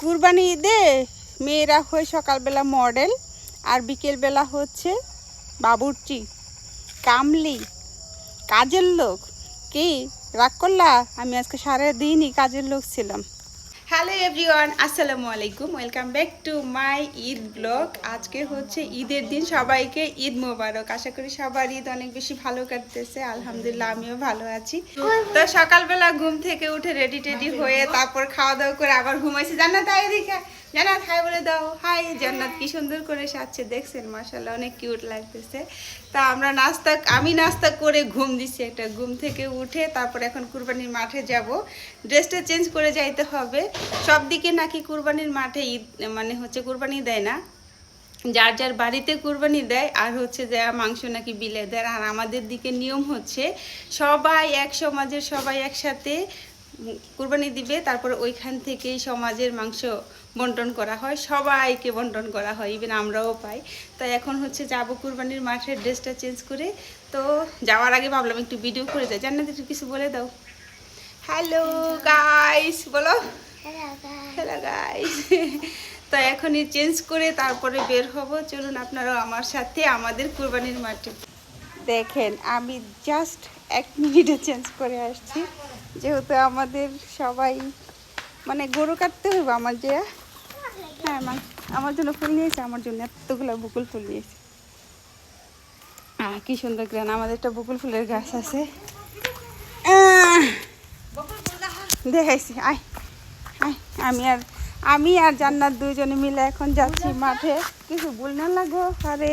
কুরবানি ঈদে মেয়েরা হয় সকালবেলা মডেল আর বিকেলবেলা হচ্ছে বাবুর্চি, কামলি, কাজের লোক। কি রাগ করলা? আমি আজকে সারাদিনই কাজের লোক ছিলাম। হ্যালো এভরিওয়ান, আসসালামু আলাইকুম, welcome back to my Eid blog. আজকে হচ্ছে ঈদের দিন, সবাইকে ঈদ মোবারক। আশা করি সবার ঈদ অনেক বেশি ভালো কাটতেছে। আলহামদুলিল্লাহ আমিও ভালো আছি। তো সকালবেলা ঘুম থেকে উঠে রেডি টেডি হয়ে তারপর খাওয়া দাওয়া করে আবার ঘুমাইছি। জান্নাত হাই দেখা, জান্নাত হাই বলে দাও। হাই জান্নাত কি সুন্দর করে সাজছে দেখছেন, মাশাআল্লাহ অনেক কিউট লাগতেছে। তা আমি নাস্তা করে ঘুম দিছি একটা। ঘুম থেকে উঠে তারপর এখন কুরবানির মাঠে যাব। ড্রেসটা চেঞ্জ করে যাইতে হবে। সব দিকে নাকি কুরবানির মাঠে ঈদ মানে হচ্ছে কুরবানি দেয় না, যার যার বাড়িতে কুরবানি দেয় আর হচ্ছে যে মাংস নাকি বিলে দেয়। আর আমাদের দিকে নিয়ম হচ্ছে সবাই এক সমাজের সবাই একসাথে কুরবানি দিবে, তারপর ওইখান থেকেই সমাজের মাংস বন্টন করা হয়, সবাইকে বন্টন করা হয়, ইভেন আমরাও পাই। তাই এখন হচ্ছে যাবো কুরবানির মাঠের ড্রেসটা চেঞ্জ করে। তো যাওয়ার আগে ভাবলাম একটু ভিডিও করে যাই। জান্নাত একটু কিছু বলে দাও। হ্যালো গাইস বলো। Hello guys. তো এখনই চেঞ্জ করে তারপরে বের হব। চলুন আপনারাও আমার সাথে আমাদের কুরবানির মাঠে। দেখেন আমি জাস্ট 1 মিনিটে চেঞ্জ করে আসছি, যেহেতু আমাদের সবাই মানে গরু কাটতে হবে। আমার যে হ্যাঁ আমার জন্য ফুল নিয়েছে, আমার জন্য এতগুলো বকুল ফুল নিয়েছে। কি সুন্দর গ্রান, আমাদের একটা বকুল ফুলের গাছ আছে। দেখাইছি আয় আয়। আমি আর জান্নাত দুইজনে মিলে এখন যাচ্ছি মাঠে। কিছু ভুল না লাগো। আরে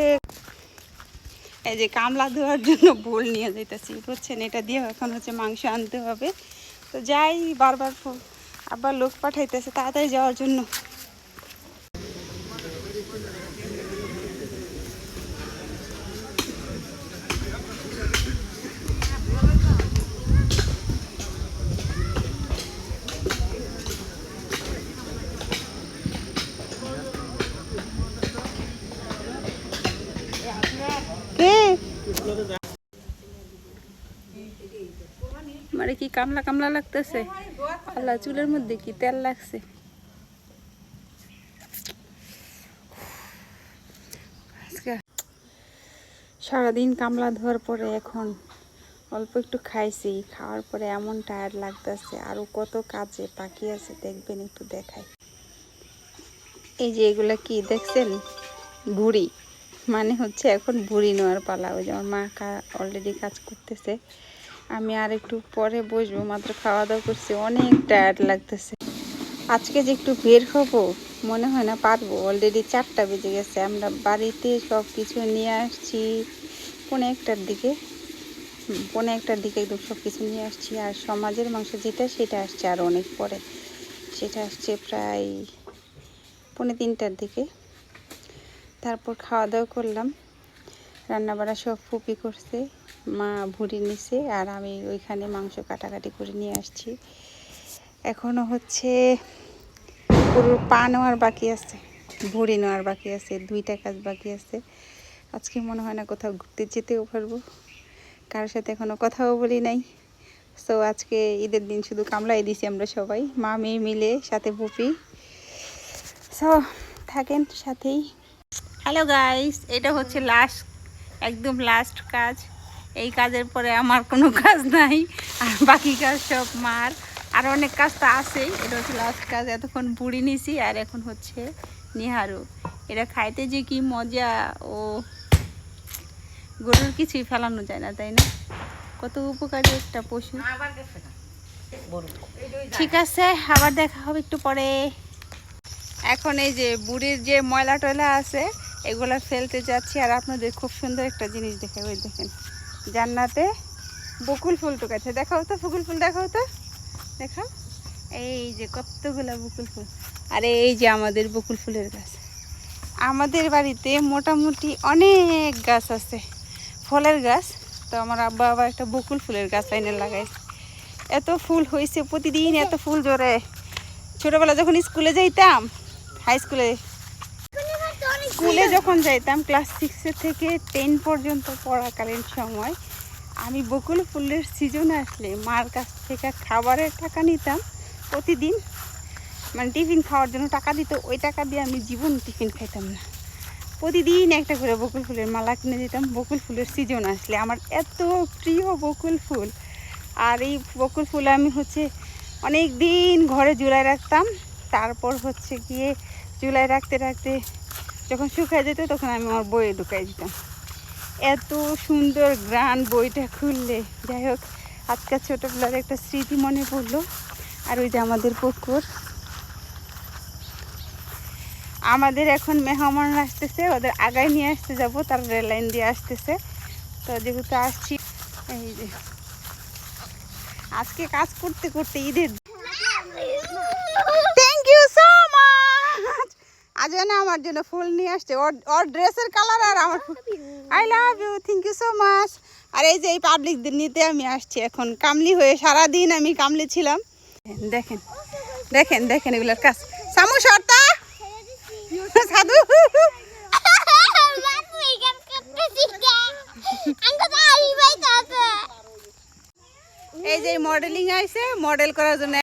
এই যে কামলা ধোয়ার জন্য ভুল নিয়ে যাইতেছি, বুঝছেন? এটা দিয়ে এখন হচ্ছে মাংস আনতে হবে। তো যাই, বারবার আবার লোক পাঠাইতেছে তাড়াতাড়ি যাওয়ার জন্য। মানে কি কামলা কামলা লাগতেছে? আল্লাহ, চুলের মধ্যে কি তেল লাগছে? সারাদিন কামলা ধোয়ার পরে এখন অল্প একটু খাইছি, খাওয়ার পরে এমন টায়ার্ড লাগতেছে। আরো কত কাজে বাকি আছে দেখবেন, একটু দেখাই। এই যে এগুলা কি দেখছেন? ভুড়ি, মানে হচ্ছে এখন ভুড়ি নেওয়ার পালা। ওই যে আমার মা অলরেডি কাজ করতেছে, আমি আর একটু পরে বসবো। মাত্র খাওয়া দাওয়া করছি, অনেক টায়ার্ড লাগতেছে। আজকে যে একটু বের হব মনে হয় না পারবো। অলরেডি 4টা বেজে গেছে। আমরা বাড়িতে সব কিছু নিয়ে আসছি পৌনে 1টার দিকে। পৌনে 1টার দিকে একদম সব কিছু নিয়ে আসছি। আর সমাজের মাংস যেটা সেটা আসছে আর অনেক পরে, সেটা আসছে প্রায় পৌনে 3টার দিকে। তারপর খাওয়া দাওয়া করলাম, রান্নাবাড়া সব ফুপি করছে, মা ভুড়ি নিছে আর আমি ওইখানে মাংস কাটাকাটি করে নিয়ে আসছি। এখনও হচ্ছে পুরো পা নেওয়ার বাকি আছে, ভুড়ি নেওয়ার বাকি আছে, 2টা কাজ বাকি আছে। আজকে মনে হয় না কোথাও ঘুরতে যেতেও পারবো, কারোর সাথে এখনও কথাও বলি নাই। সো আজকে ঈদের দিন শুধু কামলাই দিছি আমরা সবাই, মা মেয়ে মিলে, সাথে ফুপি। সো থাকেন সাথেই। হ্যালো গাইস, এটা হচ্ছে একদম লাস্ট কাজ। এই কাজের পরে আমার কোনো কাজ নাই, আর বাকি কাজ সব মার। আর অনেক কাজ তো আছেই, এটা হচ্ছে লাস্ট কাজ। এতক্ষণ বুড়ি নিছি আর এখন হচ্ছে নিহারু। এটা খাইতে যে কি মজা! ও গরুর কিছুই ফেলানো যায় না, তাই না? কত উপকারী একটা পশু। ঠিক আছে, আবার দেখা হবে একটু পরে। এখন এই যে বুড়ির যে ময়লা টয়লা আছে এগুলা ফেলতে যাচ্ছি। আর আপনাদের খুব সুন্দর একটা জিনিস দেখে, ওই দেখেন জান্নাতে বকুল ফুল টুকাচ্ছে। দেখাও তো বকুল ফুল, দেখাও তো, দেখাও। এই যে কতগুলা বকুল ফুল। আর এই যে আমাদের বকুল ফুলের গাছ। আমাদের বাড়িতে মোটামুটি অনেক গাছ আছে, ফলের গাছ। তো আমার আব্বা আবার একটা বকুল ফুলের গাছ এনে লাগাইছে। এত ফুল হয়েছে, প্রতিদিন এত ফুল জোরে। ছোটবেলা যখন স্কুলে যাইতাম, হাই স্কুলে যখন যাইতাম, ক্লাস 6 থেকে 10 পর্যন্ত পড়াকালীন সময় আমি বকুল ফুলের সিজন আসলে মার কাছ থেকে খাবারের টাকা নিতাম প্রতিদিন। মানে টিফিন খাওয়ার জন্য টাকা দিত, ওই টাকা দিয়ে আমি জীবন টিফিন খাইতাম না। প্রতিদিন একটা করে বকুল ফুলের মালা কিনে দিতাম বকুল ফুলের সিজন আসলে। আমার এত প্রিয় বকুল ফুল। আর এই বকুল ফুল আমি অনেক দিন ঘরে ঝুলাই রাখতাম। তারপর গিয়ে ঝুলাই রাখতে রাখতে যখন শুকায় যেত তখন আমি আমার বইয়ে ঢুকাই দিতাম। এত সুন্দর গ্রান বইটা খুললে। যাই হোক, আজকাল ছোটোবেলার একটা স্মৃতি মনে পড়লো। আর ওই যে আমাদের পুকুর, আমাদের এখন মেহমান আসতেছে, ওদের আগায় নিয়ে আসতে যাব, তার রেল লাইন দিয়ে আসতেছে। তো যেহেতু আসছি, এই যে আজকে কাজ করতে করতে ঈদের। Thank you so much. আজ না আমার জন্য ফুল নিয়ে আসছে, ওর ড্রেসের কালার আর আমার। I love you, thank you so much. আর এই যে এই পাবলিক নিতে আমি আসছি এখন কামলি হয়ে। সারাদিন আমি কামলি ছিলাম। দেখেন দেখেন দেখেন এগুলোর কাজ। সামু সর্তা সাধু। এই যে মডেলিং আইছে, মডেল করার জন্য